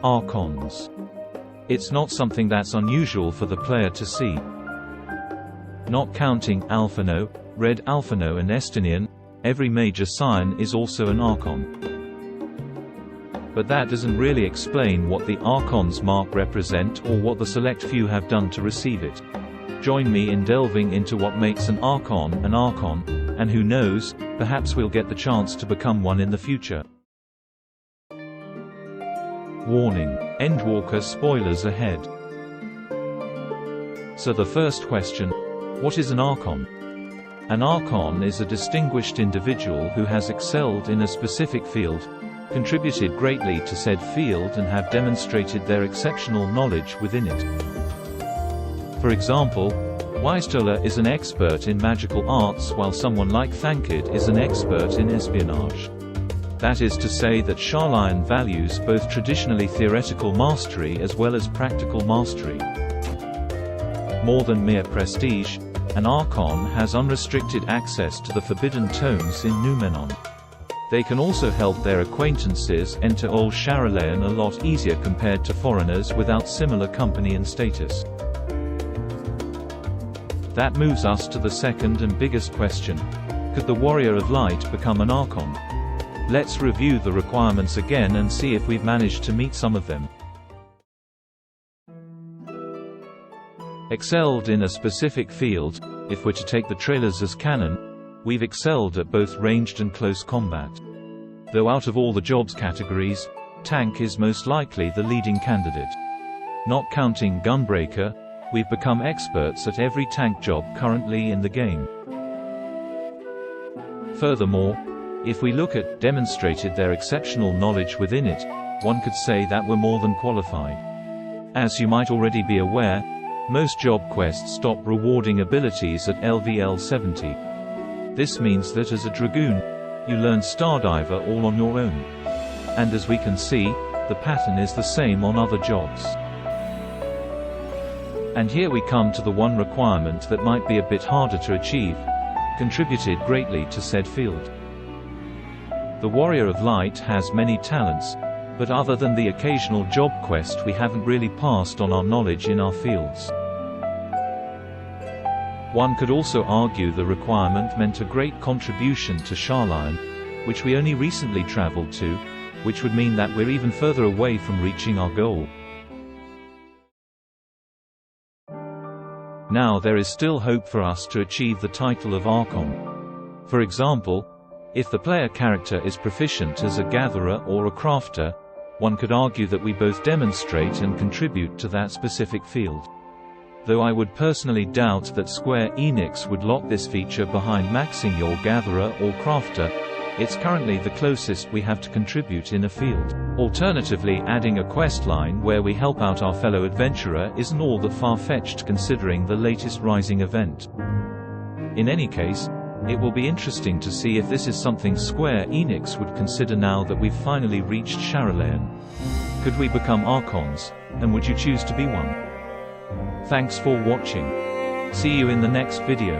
Archons. It's not something that's unusual for the player to see. Not counting Alphino, Red Alphino and Estinian, every major scion is also an Archon. But that doesn't really explain what the Archon's mark represent or what the select few have done to receive it. Join me in delving into what makes an Archon, and who knows, perhaps we'll get the chance to become one in the future. Warning: Endwalker spoilers ahead. So the first question: what is an Archon? An Archon is a distinguished individual who has excelled in a specific field, contributed greatly to said field and have demonstrated their exceptional knowledge within it. For example, Wijstola is an expert in magical arts while someone like Thankid is an expert in espionage. That is to say that Sharlayan values both traditionally theoretical mastery as well as practical mastery. More than mere prestige, an Archon has unrestricted access to the forbidden tomes in Numenor. They can also help their acquaintances enter old Sharlayan a lot easier compared to foreigners without similar company and status. That moves us to the second and biggest question: could the Warrior of Light become an Archon? Let's review the requirements again and see if we've managed to meet some of them. Excelled in a specific field. If we're to take the trailers as canon, we've excelled at both ranged and close combat. Though out of all the jobs categories, tank is most likely the leading candidate. Not counting Gunbreaker, we've become experts at every tank job currently in the game. Furthermore, if we look at demonstrated their exceptional knowledge within it, one could say that we're more than qualified. As you might already be aware, most job quests stop rewarding abilities at LVL 70. This means that as a Dragoon, you learn Stardiver all on your own. And as we can see, the pattern is the same on other jobs. And here we come to the one requirement that might be a bit harder to achieve: contributed greatly to said field. The Warrior of Light has many talents, but other than the occasional job quest we haven't really passed on our knowledge in our fields. One could also argue the requirement meant a great contribution to Sharlayan, which we only recently traveled to, which would mean that we're even further away from reaching our goal. Now there is still hope for us to achieve the title of Archon. For example, if the player character is proficient as a gatherer or a crafter, one could argue that we both demonstrate and contribute to that specific field. Though I would personally doubt that Square Enix would lock this feature behind maxing your gatherer or crafter, it's currently the closest we have to contribute in a field. Alternatively, adding a quest line where we help out our fellow adventurer isn't all that far-fetched considering the latest Rising event. In any case, it will be interesting to see if this is something Square Enix would consider now that we've finally reached Sharlayan. Could we become Archons, and would you choose to be one? Thanks for watching. See you in the next video.